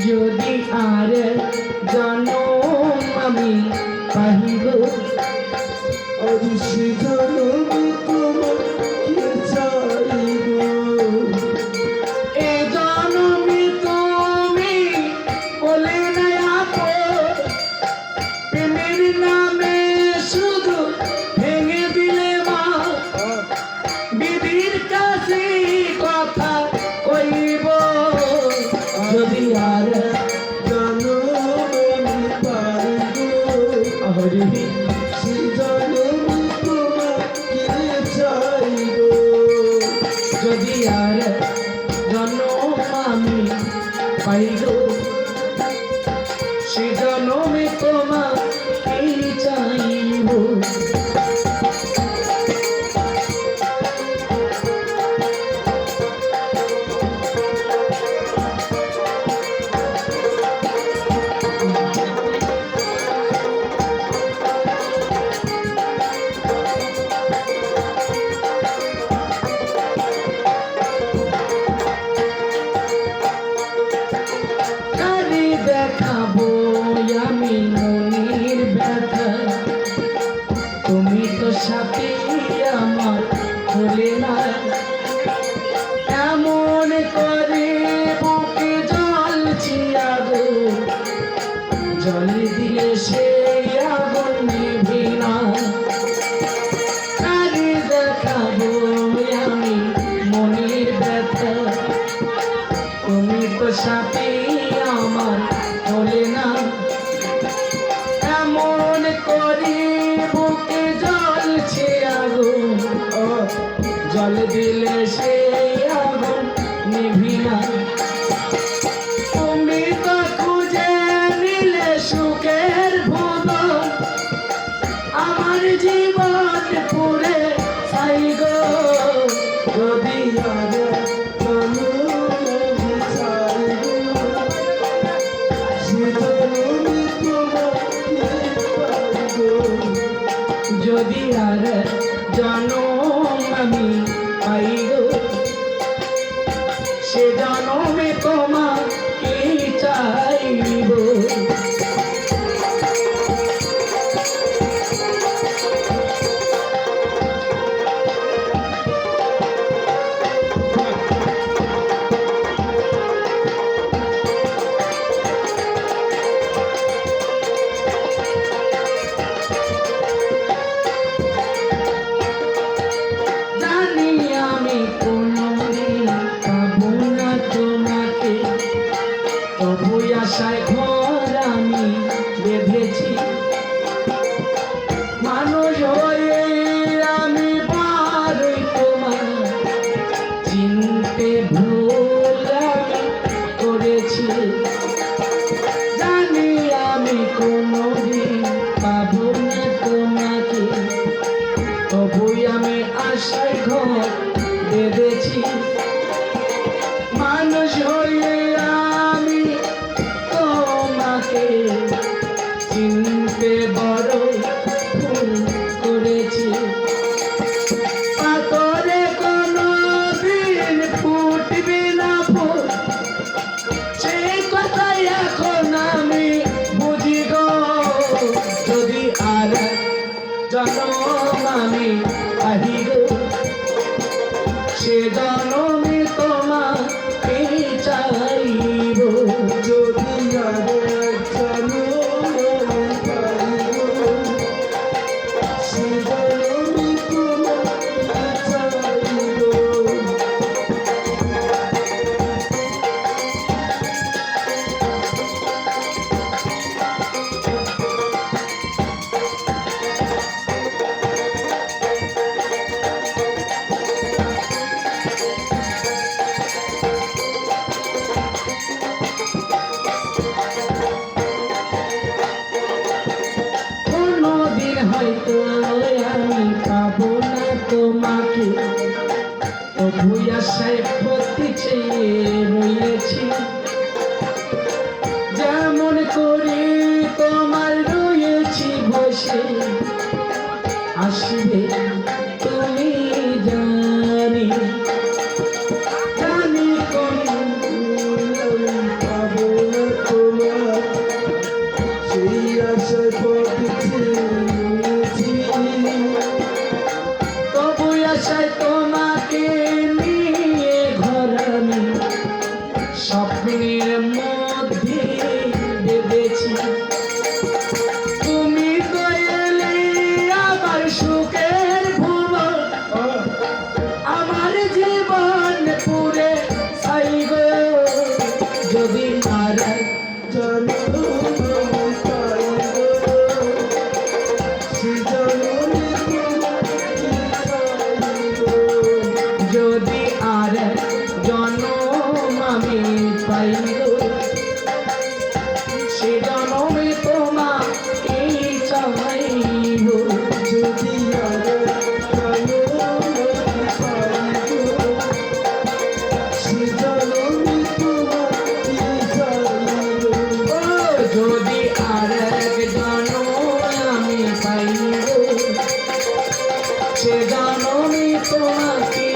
যদি আর জনম আমি পাইব আজ সে জনমে তোমাকে চাইব এ জনমে তুমি বলে না আপন প্রেমের নামে শুধু ভেঙে দিলে মা বিধির কাছে কথা কইব যদি আর জনম পাইব হরি সে জনমে তোমাকে চাইব যদি আর জনম আমি পাইল সে জনমে তোমাকেই চাইব কারে দেখাবো আমি মনের ব্যথা তুমি তো সাথে আমার হলে না এমন করে বুকে জল ছিয়াগো জল দিলে সে আগুন নিভে না কারে দেখাবো আমি মনের ব্যথা তুমি তো সাথে আমার হলে না এমন করে বুকে জল আগুন জল দিলে সে আগুন নিভি না তুমি তো খুঁজে নিলে সুখের ভুবন আমার জীবন পুরে ছাই গো যদি আর জনমে চাইব সে জনমে তোমাকে পাইব যদি আর জনম আমি পাইব সে জনমে তোমাকে চাইব জানি আমি কোনদিন পাবো না তোমাকে তবু আশায় ঘর আমি বেঁধেছি মানুষ হয়ে আমি পারই তোমার চিনতে ভুল আমি করেছি জানি আমি কোনদিন পাবো না তোমাকে তবুই আমি আশায় ঘর বেঁধেছি মানুষ হয়ে আমি তোমাকে চিনতে বড় ভুল করেছি পাথরে কোনো দিন ফুটবে না ফুল সেই কথাই এখন আমি বুঝি গো যদি আর জনম আমি আহিব সে জনমে তোমাকে চাইব যদি আর জনমে পাইব সে জনমে তোমাকে চাইব কোনদিন হয়তো আমি পাবো না তোমাকে তবু আশায় প্রতি চেয়ে রয়েছি যেমন করে তোমার রয়েছি বসে আসবে তুমি জানি জানি কোন পাবো না সে জনমে তোমাকে